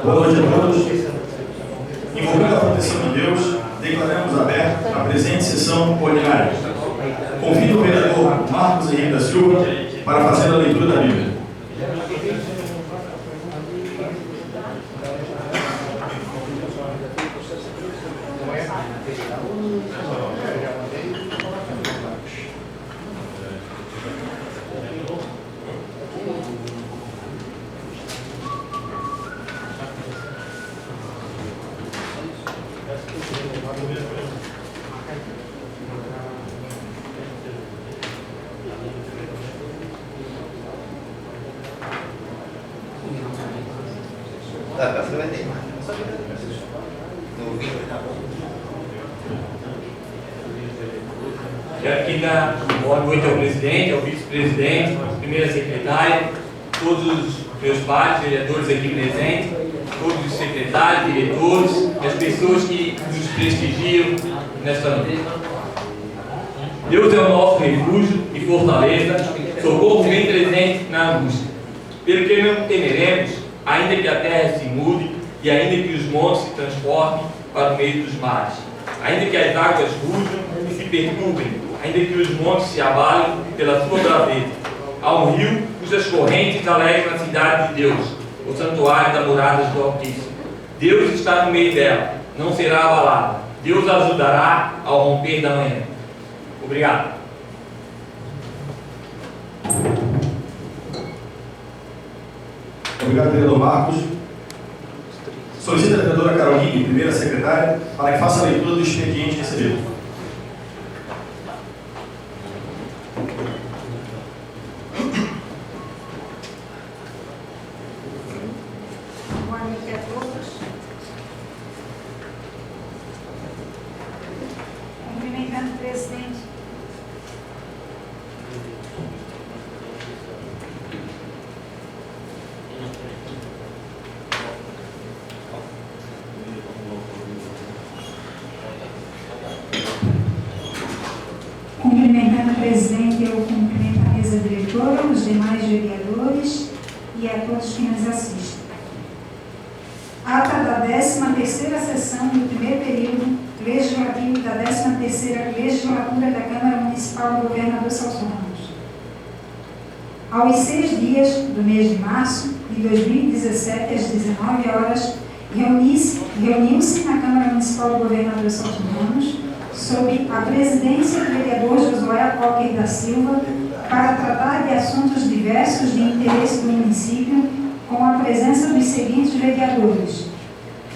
Boa noite a todos. Invocando a proteção de Deus, declaramos aberta a presente sessão ordinária. Convido o vereador Marcos Henrique da Silva para fazer a leitura da Bíblia. Quero aqui dar boa noite ao presidente, ao vice-presidente, à primeira secretária, todos os meus pais, vereadores aqui presentes, todos os secretários, diretores e as pessoas que nos prestigiam nesta noite. Deus é o nosso refúgio e fortaleza, socorro bem presente na angústia. Pelo que não temeremos, ainda que a terra se mude e ainda que os montes se transportem para o meio dos mares, ainda que as águas rujam e se perturbem, ainda que os montes se abalem pela sua braveza. Há um rio cujas correntes alegram a cidade de Deus, o santuário das moradas do Altíssimo. Deus está no meio dela, não será abalada. Deus a ajudará ao romper da manhã. Obrigado. Obrigado, vereador Marcos. Solicito a vereadora Caroline, primeira secretária, para que faça a leitura do expediente recebido. Boa noite a todos. Cumprimentando o presidente. Cumprimentando o presidente, eu cumprimento a mesa diretora, os demais vereadores e a todos que nos assistem. Ata da 13ª sessão do primeiro período legislativo da 13ª legislatura da Câmara Municipal do Governador Celso Ramos. Aos 6 dias do mês de março de 2017, às 19 horas, reuniu-se na Câmara Municipal do Governador Celso Ramos, sob a presidência do vereador Josué Walker da Silva, para tratar de assuntos diversos de interesse do município, com a presença dos seguintes vereadores: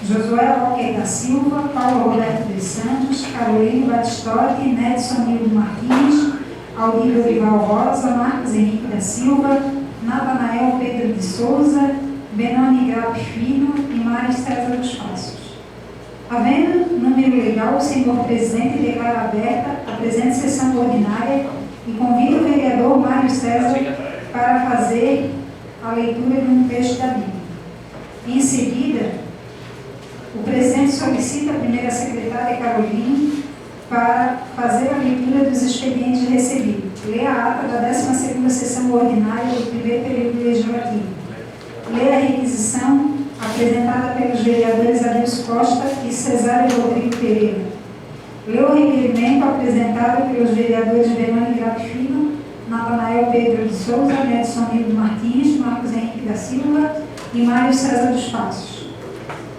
Josué Walker da Silva, Paulo Roberto dos Santos, Carolina Batistotti, Nedson Nildo Martins, Aldir Dorival Rosa, Marcos Henrique da Silva, Natanael Pedro de Souza, Benoni Grapp Filho e Mário César dos Passos. Havendo número legal, o senhor presidente declara aberta a presente sessão ordinária e convida o vereador Mário César para fazer a leitura de um texto da Bíblia. Em seguida, o presidente solicita a primeira secretária Caroline para fazer a leitura dos expedientes recebidos. Lê a ata da 12ª sessão ordinária do primeiro período legislativo. Lê a requisição apresentada pelos vereadores Adilson Costa e Cesário Rodrigo Pereira. Lê o requerimento apresentado pelos vereadores Benoni Grapp Filho, Natanael Pedro de Souza, Nedson Nildo Martins, Marcos Henrique da Silva e Mário César dos Passos.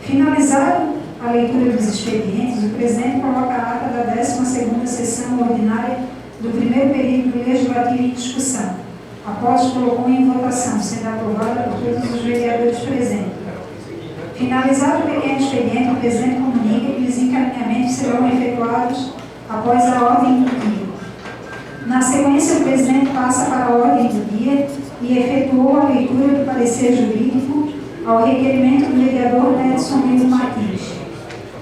Finalizado a leitura dos expedientes, o presidente coloca a ata da 12ª sessão ordinária do primeiro período legislativo em discussão. Após, colocou em votação, sendo aprovada por todos os vereadores presentes. Finalizado o pequeno expediente, o presidente comunica que os encaminhamentos serão efetuados após a ordem do dia. Na sequência, o presidente passa para a ordem do dia e efetuou a leitura do parecer jurídico ao requerimento do vereador Nedson Nildo Martins.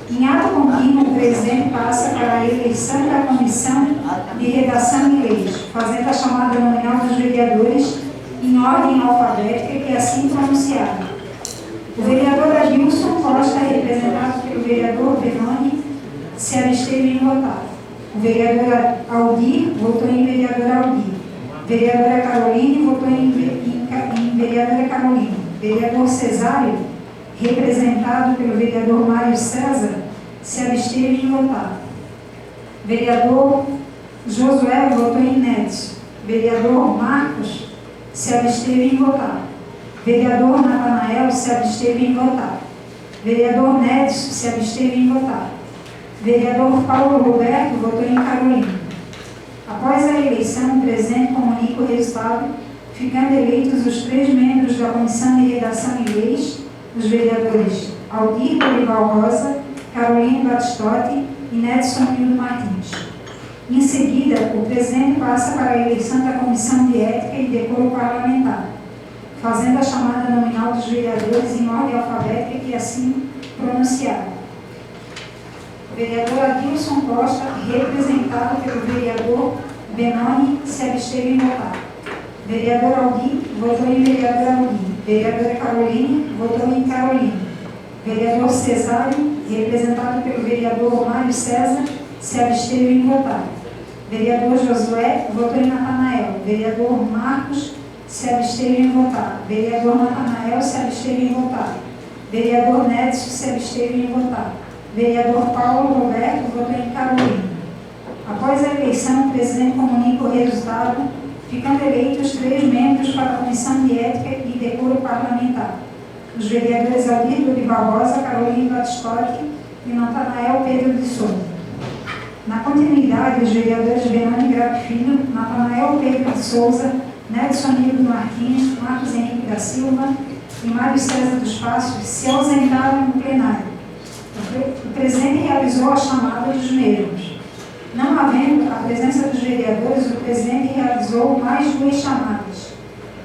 Em ato contínuo, o presidente passa para a eleição da comissão de redação e leis, fazendo a chamada nominal dos vereadores em ordem alfabética que é assim pronunciada. O vereador Adilson Costa, representado pelo vereador Benoni, se absteve em votar. O vereador Aldir votou em vereador Aldir. Vereadora Caroline votou em vereadora vereador Cesário, representado pelo vereador Mário César, se absteve em votar. Vereador Josué votou inédito. Vereador Marcos se absteve em votar. Vereador Natanael se absteve em votar. Vereador Nédson se absteve em votar. Vereador Paulo Roberto votou em Carolina. Após a eleição, o presidente comunica o resultado, ficando eleitos os 3 membros da Comissão de Redação e Leis, os vereadores Aldir Dorival Rosa, Carolina Batistotti e Nédson Nildo Martins. Em seguida, o presidente passa para a eleição da Comissão de Ética e Decoro Parlamentar, fazendo a chamada nominal dos vereadores em ordem alfabética e assim pronunciada. Vereador Adilson Costa, representado pelo vereador Benoni, se absteve em votar. Vereador Aldir votou em vereador Aldir. Vereadora Carolina votou em Carolina. Vereador Cesário, representado pelo vereador Mário César, se absteve em votar. Vereador Josué votou em Natanael. Vereador Marcos se absteve em votar. Vereador Natanael se absteve em votar. Vereador Nédson se absteve em votar. Vereador Paulo Roberto votou em Carolina. Após a eleição, o presidente comunica o resultado, ficando eleitos 3 membros para a Comissão de Ética e Decoro Parlamentar. Os vereadores Aldir Dorival Rosa, Carolina Batistotti e Natanael Pedro de Souza. Na continuidade, os vereadores Benoni Grato Filho, Natanael Pedro de Souza, Nédson Nildo Martins, Marcos Henrique da Silva e Mário César dos Passos se ausentaram no plenário. O presidente realizou a chamada dos mesmos. Não havendo a presença dos vereadores, o presidente realizou mais 2 chamadas,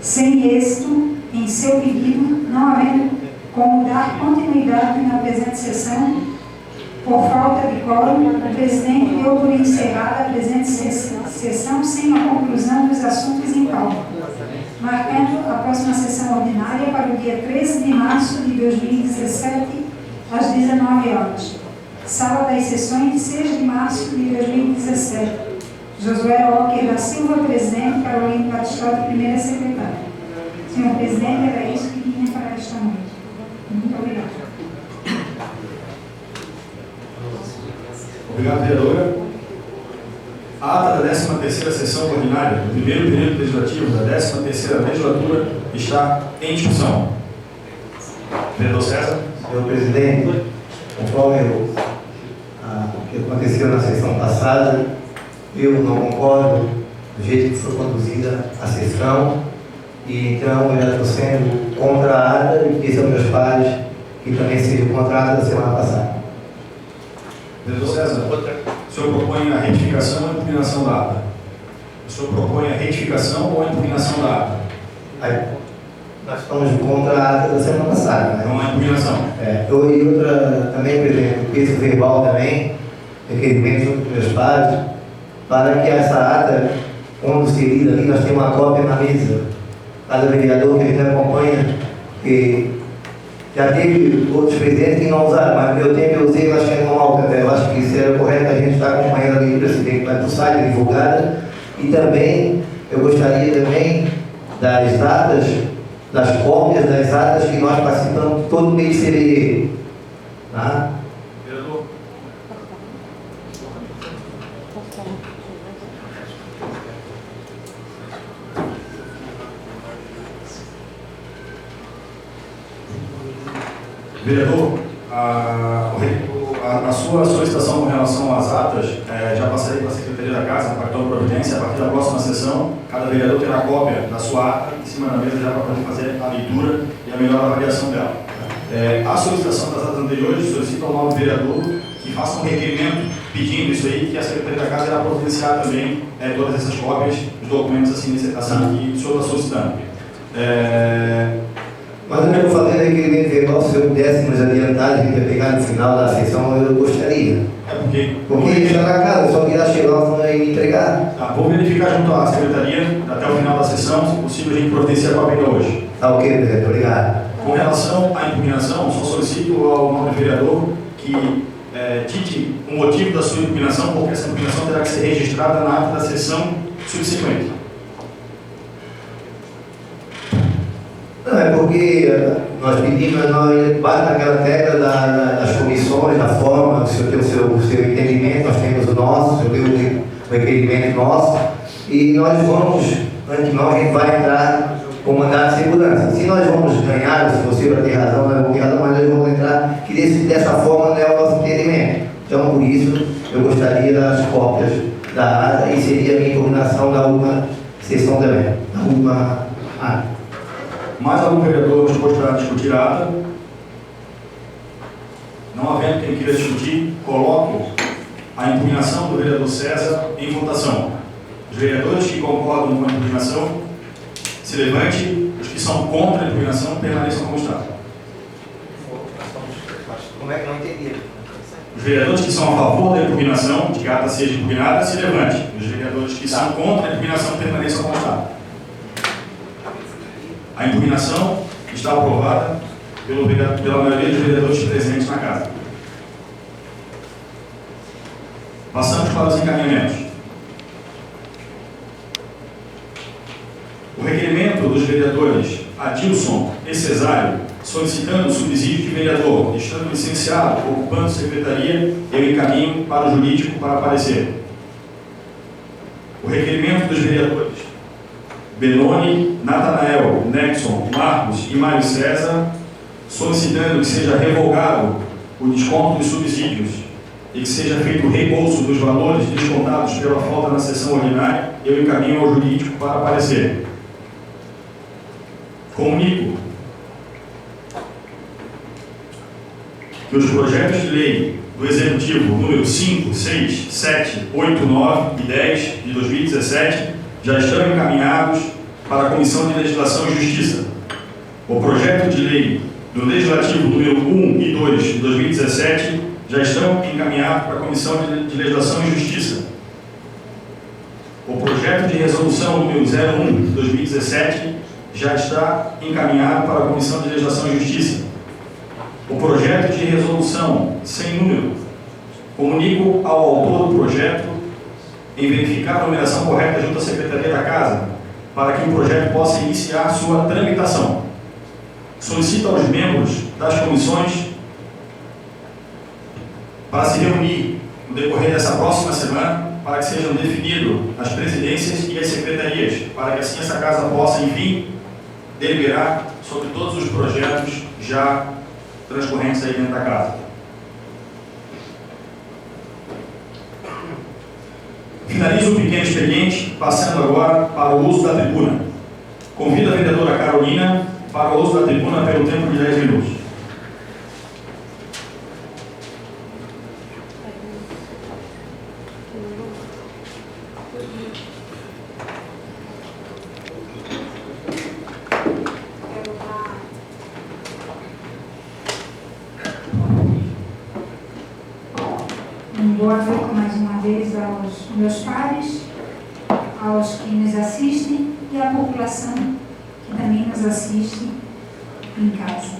sem êxito em seu pedido, não havendo como dar continuidade na presente sessão. Por falta de quórum, o presidente deu por encerrada a presente sessão sem a conclusão dos assuntos em pauta, marcando a próxima sessão ordinária para o dia 13 de março de 2017, às 19 horas. Sala das sessões de 6 de março de 2017. Josué Walker da Silva, presidente. Carolina Batistotti, primeira secretária. Senhor presidente, era isso que tinha para esta noite. Muito obrigada. Obrigado, vereadora. A ata da 13ª sessão ordinária do primeiro período legislativo da 13ª legislatura está em discussão. Vereador César. Senhor presidente, conforme o que aconteceu na sessão passada, eu não concordo do jeito que foi conduzida a sessão e então eu já estou sendo contra a ata e peço aos meus pares que também sejam contra a ata da semana passada. Vereador César, o senhor propõe a retificação ou a impugnação da ata? O senhor propõe a retificação ou a impugnação da ata? Aí, nós estamos contra a ata da semana passada, né? Não há impugnação. E outra também, presidente, peço verbal também, requerimento junto com meus pares, para que essa ata, quando se lida ali, nós temos uma cópia na mesa. Cada vereador que a gente acompanha, que já teve outros presidentes que não usaram, mas no meu tempo eu usei, eu acho que é normal, eu acho que isso era correto, a gente está acompanhando ali o presidente, mas no site divulgada. E também, eu gostaria também das datas, das cópias das atas que nós participamos todo mês de fevereiro. Tá? Vereador. Vereador, a sua solicitação com relação às atas, já passarei para a Secretaria da Casa, para a providência. A partir da próxima sessão, cada vereador terá cópia da sua ata em cima da mesa já para poder fazer a leitura e a melhor avaliação dela. A solicitação das atas anteriores solicita ao novo vereador que faça um requerimento pedindo isso aí, que a Secretaria da Casa irá providenciar também todas essas cópias dos documentos assim que o senhor está solicitando. Mas eu estou fazendo requerimento verbal, se eu pudesse nos adiantar, a gente ia pegar no final da sessão, eu gostaria. Porque está na casa, só que chegar lá e entregar. Tá, vou verificar junto à Secretaria até o final da sessão, se possível a gente providenciar a cópia hoje. Tá ok, presidente, obrigado. Com relação à impugnação, só solicito ao nobre vereador que dite o motivo da sua impugnação, porque essa impugnação terá que ser registrada na ata da sessão subsequente. Não, é porque nós pedimos, nós bate naquela tecla das comissões, da forma, o senhor tem o seu entendimento, nós temos o nosso, o senhor tem o requerimento nosso, e nós vamos, antemão, a gente vai entrar com mandato de segurança. Se nós vamos ganhar, se você vai ter razão, nós vamos ter razão, mas nós vamos entrar, que dessa forma não é o nosso entendimento. Então, por isso, eu gostaria das cópias da ata e seria a minha impugnação da última sessão também, da última ata. Mais algum vereador disposto a discutir a ata? Não havendo quem queira discutir, coloco a impugnação do vereador César em votação. Os vereadores que concordam com a impugnação, se levante. Os que são contra a impugnação, permaneçam como está. Como é que não entendi? Os vereadores que são a favor da impugnação, de que a ata seja impugnada, se levante. Os vereadores que são contra a impugnação, permaneçam como está. A impugnação está aprovada pela maioria dos vereadores presentes na casa. Passamos para os encaminhamentos. O requerimento dos vereadores Adilson e Cesário, solicitando o subsídio de vereador, estando licenciado, ocupando secretaria, eu encaminho para o jurídico para parecer. O requerimento dos vereadores Benoni, Natanael, Nexon, Marcos e Mário César, solicitando que seja revogado o desconto dos subsídios e que seja feito o reembolso dos valores descontados pela falta na sessão ordinária, eu encaminho ao jurídico para parecer. Comunico que os projetos de lei do Executivo número 5, 6, 7, 8, 9 e 10 de 2017 já estão encaminhados para a Comissão de Legislação e Justiça. O projeto de lei do Legislativo número 1 e 2 de 2017 já estão encaminhados para a Comissão de Legislação e Justiça. O projeto de resolução número 01 de 2017 já está encaminhado para a Comissão de Legislação e Justiça. O projeto de resolução sem número, comunico ao autor do projeto em verificar a numeração correta junto à Secretaria da Casa, para que o projeto possa iniciar sua tramitação. Solicito aos membros das comissões para se reunir no decorrer dessa próxima semana, para que sejam definidas as presidências e as secretarias, para que assim essa Casa possa, enfim, deliberar sobre todos os projetos já transcorrentes aí dentro da Casa. Finalizo o pequeno expediente, passando agora para o uso da tribuna. Convido a vereadora Carolina para o uso da tribuna pelo tempo de 10 minutos. Boa noite mais uma vez aos meus pares, aos que nos assistem e à população que também nos assiste em casa.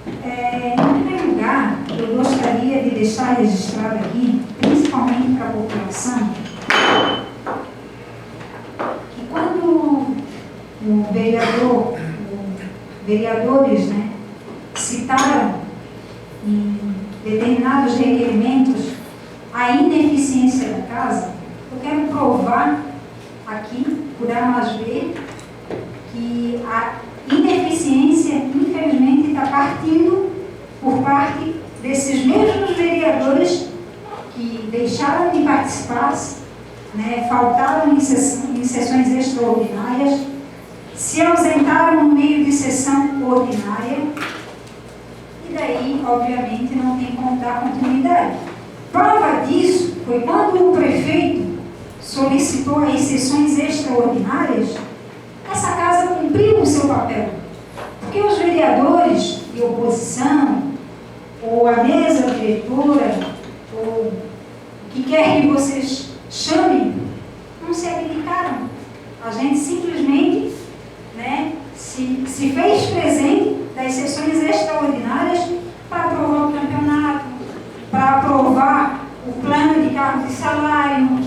Em primeiro lugar, eu gostaria de deixar registrado aqui, principalmente para a população, que quando vereadores citaram em determinados requerimentos a ineficiência da casa, eu quero provar aqui, por A mais B, que a ineficiência, infelizmente, está partindo por parte desses mesmos vereadores que deixaram de participar, faltaram em sessões extraordinárias, se ausentaram no meio de sessão ordinária, e daí, obviamente, não tem como dar continuidade. Prova disso foi quando o prefeito solicitou as sessões extraordinárias, essa casa cumpriu o seu papel. Porque os vereadores de oposição, ou a mesa diretora, ou o que quer que vocês chamem, não se abdicaram. A gente simplesmente se fez presente das sessões extraordinárias para aprovar o campeonato, para aprovar o plano de cargo de salário,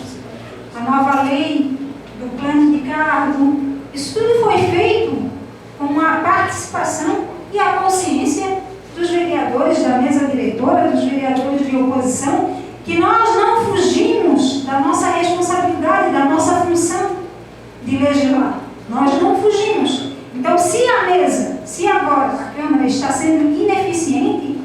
a nova lei do plano de cargo. Isso tudo foi feito com posição, que nós não fugimos da nossa responsabilidade, da nossa função de legislar. Nós não fugimos. Então, se a mesa, se agora a Câmara está sendo ineficiente,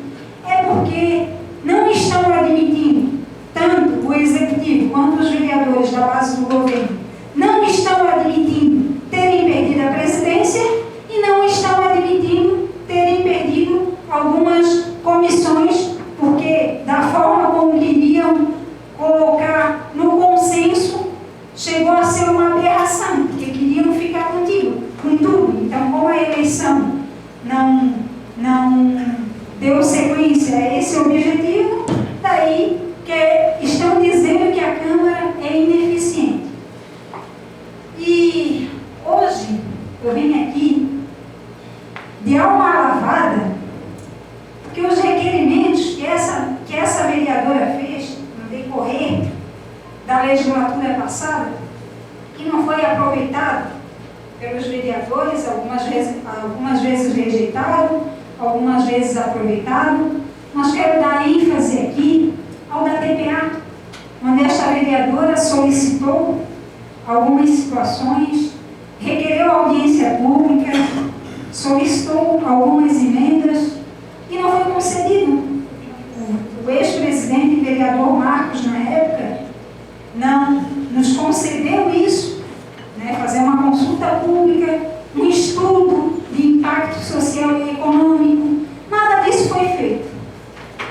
é porque não estão admitindo, tanto o Executivo quanto os vereadores da base do governo, não estão admitindo terem perdido a presidência e não estão admitindo terem perdido algumas comissões, porque da forma como queriam colocar no consenso, chegou a ser uma aberração, porque queriam ficar com tudo. Então, como a eleição não deu sequência a esse objetivo, daí que estão dizendo que a Câmara é ineficiente. E hoje eu vim aqui de alma lavada, porque os requerimentos que essa vereadora fez no decorrer da legislatura passada, que não foi aproveitado pelos vereadores, algumas vezes rejeitado, algumas vezes aproveitado, mas quero dar ênfase aqui ao da TPA, onde esta vereadora solicitou algumas situações, requereu audiência pública, solicitou algumas emendas e não foi concedido. O ex-presidente vereador Marcos, na época, não nos concedeu isso, né, fazer uma consulta pública, um estudo de impacto social e econômico, nada disso foi feito.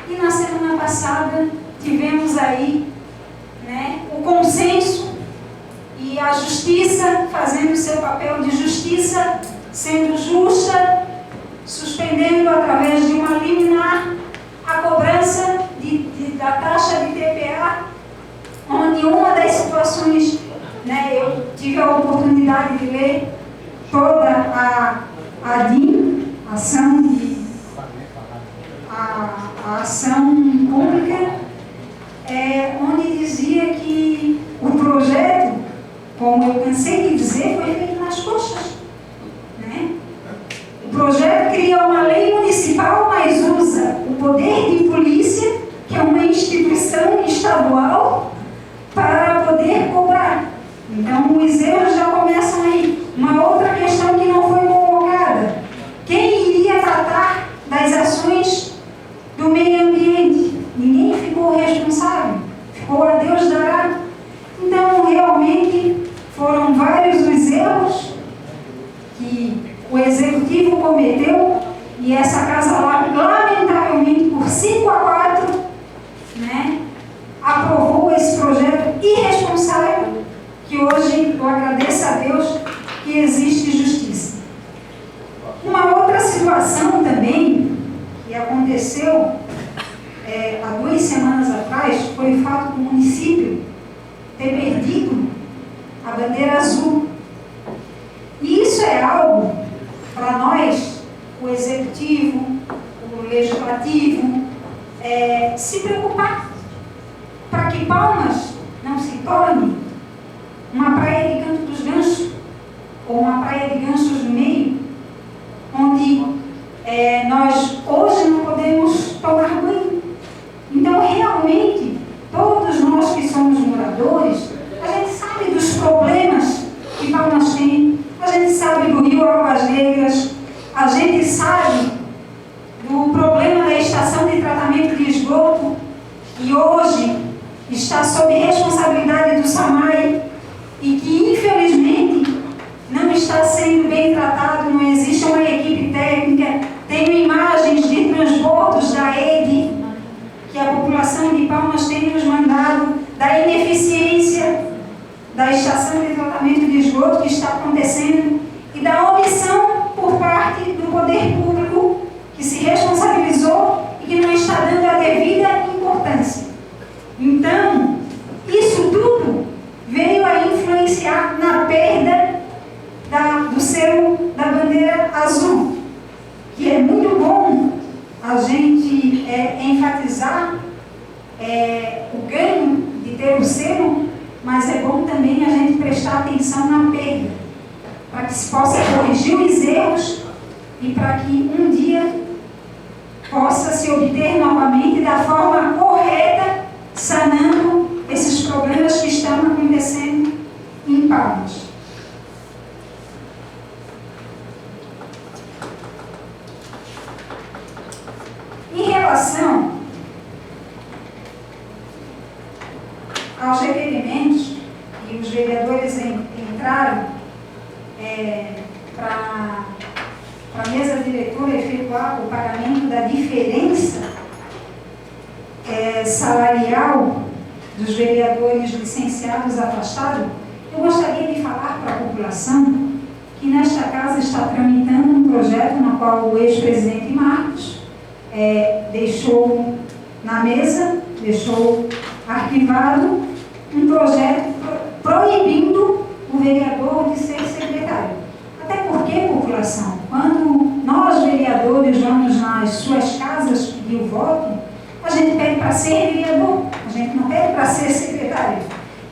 E na semana passada tivemos aí, né, o consenso e a justiça fazendo o seu papel de justiça, sendo justa, suspendendo através de uma liminar a cobrança da taxa de TPA, onde uma das situações, né, eu tive a oportunidade de ler toda a DIN, a ação pública, onde dizia que o projeto, como eu cansei de dizer, foi feito nas coxas. Né? O projeto cria uma lei municipal, mas usa o poder de polícia, que é uma instituição estadual, para poder cobrar. Então, os erros já começam aí. Uma outra questão que não foi colocada: quem iria tratar das ações do meio ambiente? Ninguém ficou responsável, ficou a Deus dará. Então, realmente, foram vários os erros que o Executivo cometeu e essa Casa, lamentavelmente, por 5-4, né, aprovou esse projeto irresponsável, que hoje eu agradeço a Deus que existe justiça. Uma outra situação também que aconteceu há 2 semanas atrás foi o fato do município ter perdido a bandeira azul. E isso é algo para nós, o Executivo, o Legislativo, se preocupar, para que Palmas não se torne uma praia de Canto dos Gansos, ou uma praia de gansos no meio, onde nós hoje não podemos tomar banho. Então, realmente, todos nós que somos moradores, a gente sabe dos problemas que Palmas tem, a gente sabe do Rio Águas Negras, a gente sabe do problema da estação de tratamento de esgoto, que hoje está sob responsabilidade do SAMAI e que, infelizmente, não está sendo bem tratado, não existe uma equipe técnica. Tenho imagens de transbordos da EDE, que a população de Palmas tem nos mandado, da ineficiência da estação de tratamento de esgoto que está acontecendo e da omissão por parte do poder público que se responsabilizou e que não está dando a devida importância. Então, isso tudo veio a influenciar na perda do selo da bandeira azul, que é muito bom a gente enfatizar o ganho de ter o selo, mas é bom também a gente prestar atenção na perda, para que se possa corrigir os erros e para que um dia possa se obter novamente da forma correta correta, sanando esses problemas que estão acontecendo em Palmas. Em relação aos requerimentos, e os vereadores entraram para a mesa diretora efetuar o pagamento da diferença salarial dos vereadores licenciados afastados, eu gostaria de falar para a população que nesta casa está tramitando um projeto no qual o ex-presidente Marcos deixou na mesa, deixou arquivado um projeto proibindo o vereador de ser secretário. Até porque, população, quando nós vereadores vamos nas suas casas pedir o voto, a gente pede para ser vereador, a gente não pede para ser secretário.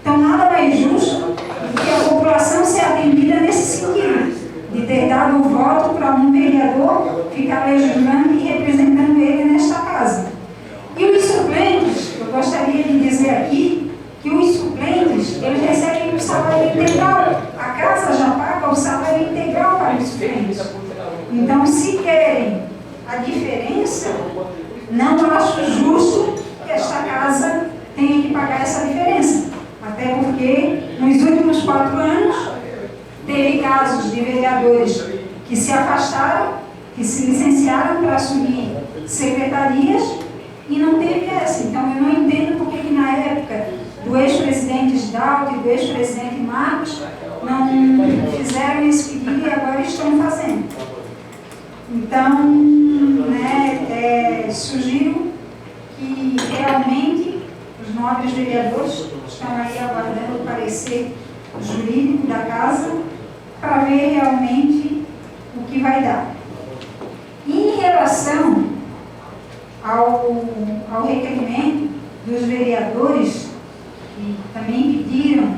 Então, nada mais justo do que a população ser atendida nesse sentido, de ter dado o voto para um vereador ficar legislando e representando ele nesta casa. E os suplentes, eu gostaria de dizer aqui que os suplentes, eles recebem o salário integral. A casa já paga o salário integral para os suplentes. Então, se querem a diferença, não acho justo que esta casa tenha que pagar essa diferença. Até porque, nos últimos 4 anos, teve casos de vereadores que se afastaram, que se licenciaram para assumir secretarias e não teve essa. Então, eu não entendo porque que na época do ex-presidente Gidalgo e do ex-presidente Marcos não fizeram esse pedido e agora estão fazendo. Então, sugiro que realmente os nobres vereadores estão aí aguardando o parecer jurídico da casa para ver realmente o que vai dar. Em relação ao requerimento dos vereadores que também pediram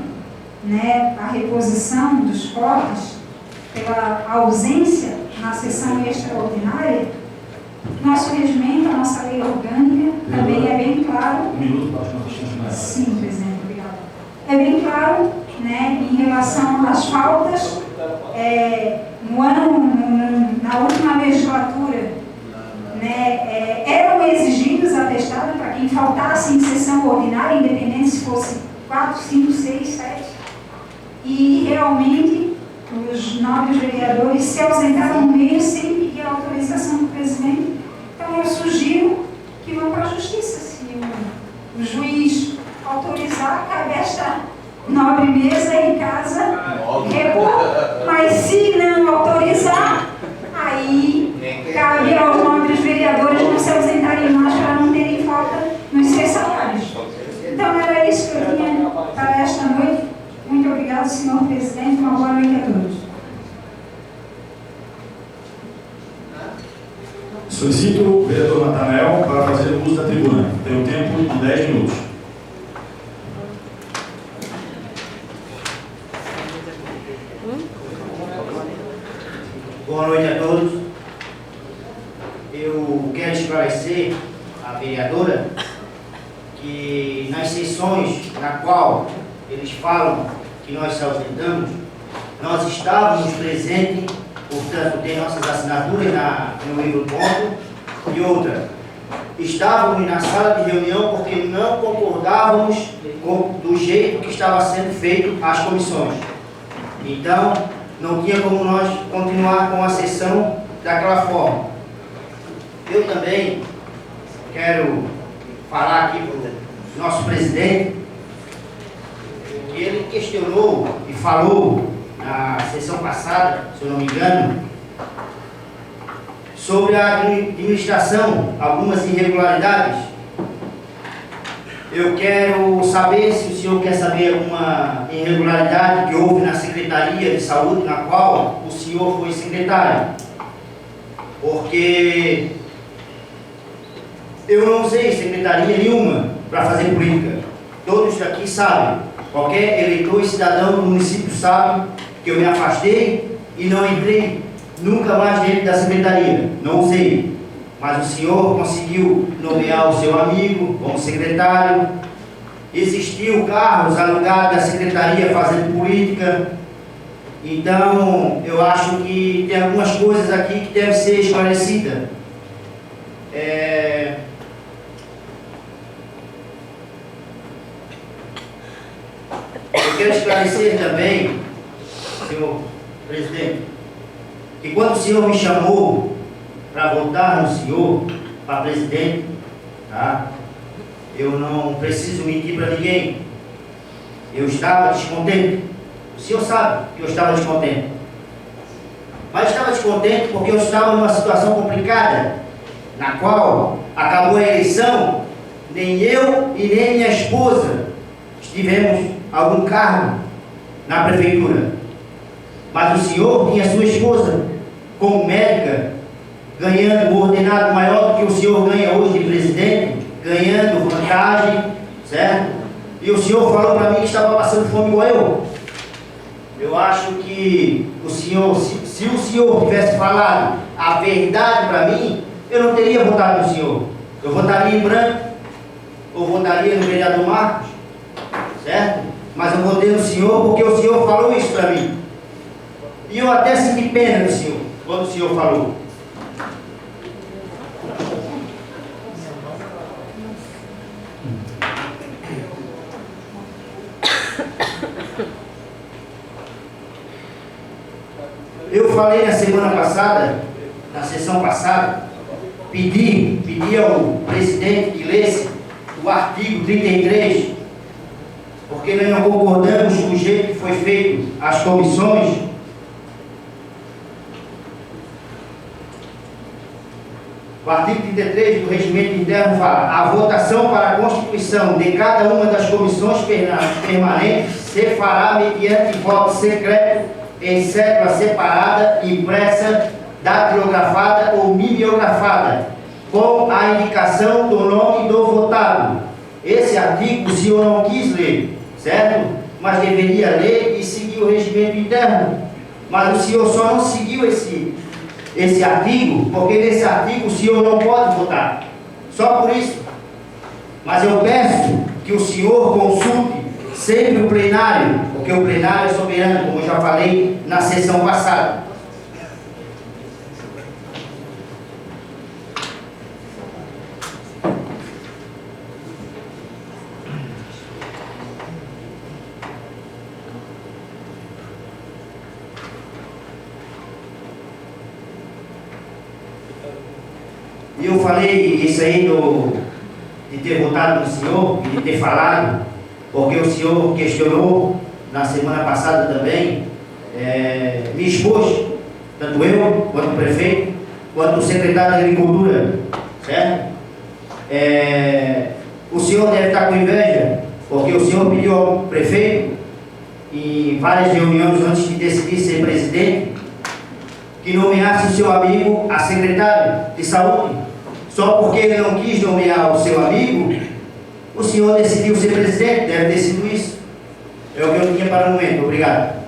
a reposição dos cortes pela ausência na sessão extraordinária, nosso regimento, a nossa lei orgânica, também é bem claro. Um minuto para nós continuar. Sim, presidente, obrigada. É bem claro, em relação às faltas, na última legislatura, eram exigidos atestados para quem faltasse em sessão ordinária, independente se fosse 4, 5, 6, 7. E realmente os nobres vereadores se ausentaram no meio sem pedir autorização do presidente. Então eu sugiro que vão para a justiça. Se o juiz autorizar, cabe esta nobre mesa em casa repor, mas se não autorizar, aí cabe aos nobres vereadores não se ausentarem mais para não terem falta nos seus salários. Então era isso que eu tinha para esta noite. Muito obrigado, senhor presidente. Uma boa noite a todos. Solicito o vereador Natanael para fazer uso da tribuna. Tem um tempo de 10 minutos. Boa noite a todos. Eu quero esclarecer a vereadora que nas sessões na qual eles falam que nós se ausentamos, nós estávamos presentes, portanto, tem nossas assinaturas no livro ponto, e outra, estávamos na sala de reunião porque não concordávamos do jeito que estava sendo feito as comissões. Então, não tinha como nós continuar com a sessão daquela forma. Eu também quero falar aqui para o nosso presidente, que ele questionou e falou na sessão passada, se eu não me engano, sobre a administração, algumas irregularidades. Eu quero saber se o senhor quer saber alguma irregularidade que houve na Secretaria de Saúde, na qual o senhor foi secretário. Porque eu não usei secretaria nenhuma para fazer política. Todos aqui sabem, qualquer eleitor e cidadão do município sabe que eu me afastei e não entrei nunca mais dentro da secretaria. Não usei. mas o senhor conseguiu nomear o seu amigo como secretário. Existiu cargos alugados da secretaria fazendo política. Então, eu acho que tem algumas coisas aqui que devem ser esclarecidas. Eu quero esclarecer também, senhor presidente, que quando o senhor me chamou para votar no senhor para presidente, tá? Eu não preciso mentir para ninguém. Eu estava descontente. O senhor sabe que eu estava descontente. Mas estava descontente porque eu estava numa situação complicada, na qual acabou a eleição, nem eu e nem minha esposa tivemos algum cargo na prefeitura. Mas o senhor tinha sua esposa como médica, ganhando um ordenado maior do que o senhor ganha hoje de presidente, ganhando vantagem, certo? E o senhor falou para mim que estava passando fome igual eu. Eu acho que o senhor, se o senhor tivesse falado a verdade para mim, eu não teria votado no senhor. Eu votaria em branco, ou votaria no vereador Marcos, certo? Mas eu votei no senhor porque o senhor falou isso para mim. E eu até senti pena do senhor, quando o senhor falou. Eu falei na semana passada, na sessão passada, pedi ao presidente que lesse o artigo 33, porque nós não concordamos com o jeito que foi feito as comissões. O artigo 33 do regimento interno fala: a votação para a constituição de cada uma das comissões permanentes se fará mediante voto secreto em cédula separada, impressa, datilografada ou mimeografada, com a indicação do nome do votado. Esse artigo o senhor não quis ler, certo? Mas deveria ler e seguir o regimento interno. Mas o senhor só não seguiu esse artigo, porque nesse artigo o senhor não pode votar. Só por isso. Mas eu peço que o senhor consulte sempre o plenário, porque o plenário é soberano, como eu já falei na sessão passada. E eu falei isso aí de ter votado no senhor e de ter falado, porque o senhor questionou na semana passada também, me expôs, tanto eu, quanto o prefeito, quanto o secretário de Agricultura, certo? O senhor deve estar com inveja, porque o senhor pediu ao prefeito, em várias reuniões antes de decidir ser presidente, que nomeasse o seu amigo a secretário de saúde. Só porque ele não quis nomear o seu amigo, o senhor decidiu ser presidente, deve ter sido isso. É o que eu tinha para o momento. Obrigado.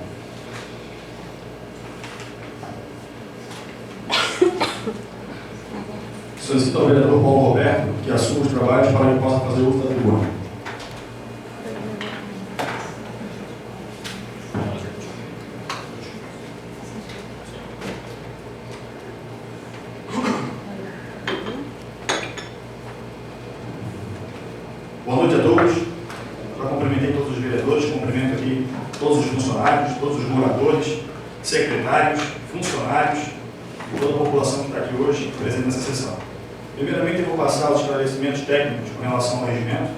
Solicito ao vereador Paulo Roberto que assuma os trabalhos para que possa fazer uso da tribuna. Boa noite a todos. Já cumprimentei todos os vereadores, cumprimento aqui todos os funcionários, todos os moradores, secretários, funcionários e toda a população que está aqui hoje presente nessa sessão. Primeiramente, eu vou passar os esclarecimentos técnicos com relação ao regimento,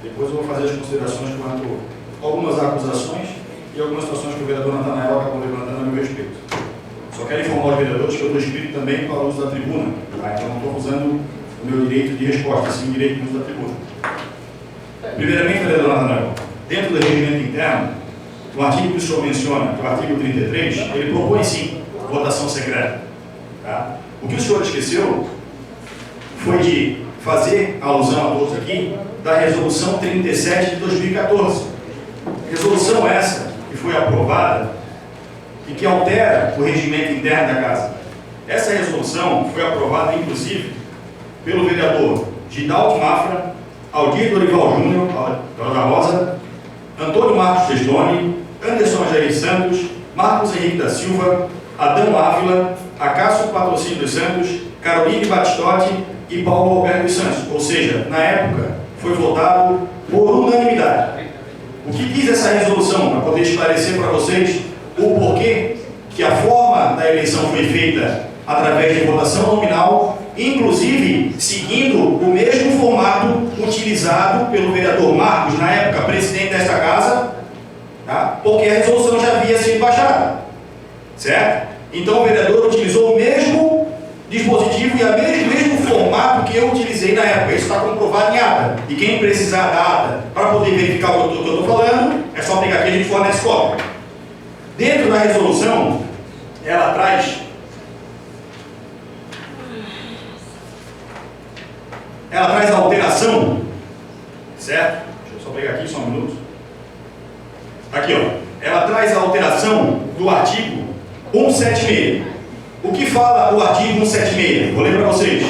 depois eu vou fazer as considerações quanto a algumas acusações e algumas situações que o vereador Natanael acabou levantando a meu respeito. Só quero informar os vereadores que eu estou inscrito também para o uso da tribuna, tá? Então não estou usando o meu direito de resposta, sim o direito de uso da tribuna. Primeiramente, vereador Natanael, dentro do regimento interno, o artigo que o senhor menciona, que é o artigo 33, ele propõe sim votação secreta. Tá? O que o senhor esqueceu foi de fazer alusão a todos aqui da resolução 37 de 2014. Resolução essa que foi aprovada e que altera o regimento interno da casa. Essa resolução foi aprovada, inclusive, pelo vereador Gidalto Mafra, Aldir Dorival Júnior, da Rosa, Antônio Marcos Gestoni, Anderson Jair Santos, Marcos Henrique da Silva, Adão Ávila, Acácio Patrocínio dos Santos, Caroline Batistotti e Paulo Alberto dos Santos. Ou seja, na época, foi votado por unanimidade. O que diz essa resolução, para poder esclarecer para vocês o porquê que a forma da eleição foi feita através de votação nominal, inclusive seguindo o mesmo formato utilizado pelo vereador Marcos, na época presidente desta casa, tá? Porque a resolução já havia sido baixada, certo? Então o vereador utilizou o mesmo dispositivo e o mesmo formato que eu utilizei na época. Isso está comprovado em ata. E quem precisar da ata para poder verificar o que eu estou falando, é só pegar aqui e a gente fornece cópia. Dentro da resolução, ela traz a alteração, certo? Deixa eu só pegar aqui, só um minuto. Aqui, ó. Ela traz a alteração do artigo 176. O que fala o artigo 176? Vou ler para vocês.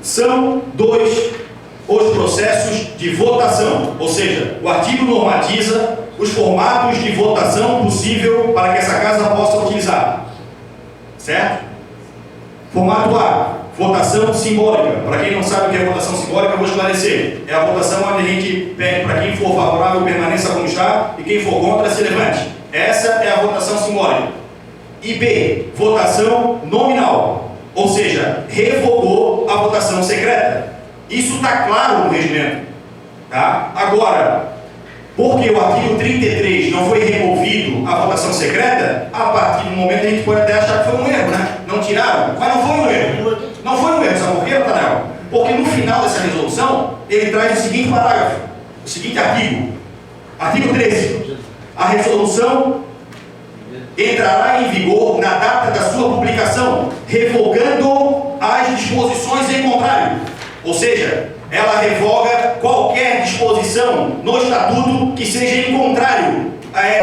São dois os processos de votação, ou seja, o artigo normatiza os formatos de votação possível para que essa casa possa utilizar, certo? Formato A, votação simbólica. Para quem não sabe o que é votação simbólica, eu vou esclarecer. É a votação onde a gente pede para quem for favorável permaneça como está e quem for contra se levante. Essa é a votação simbólica. E B, votação nominal, ou seja, revogou a votação secreta. Isso está claro no regimento, tá? Agora, porque o artigo 33 não foi removido a votação secreta, a partir do momento a gente pode até achar que foi um erro, né? Não tiraram, mas não foi um erro. Não foi um erro, sabe por quê, Nathanael? Porque no final dessa resolução, ele traz o seguinte parágrafo, o seguinte artigo. Artigo 13. A resolução entrará em vigor na data da sua publicação, revogando as disposições em contrário. Ou seja, ela revoga qualquer disposição no estatuto que seja em contrário a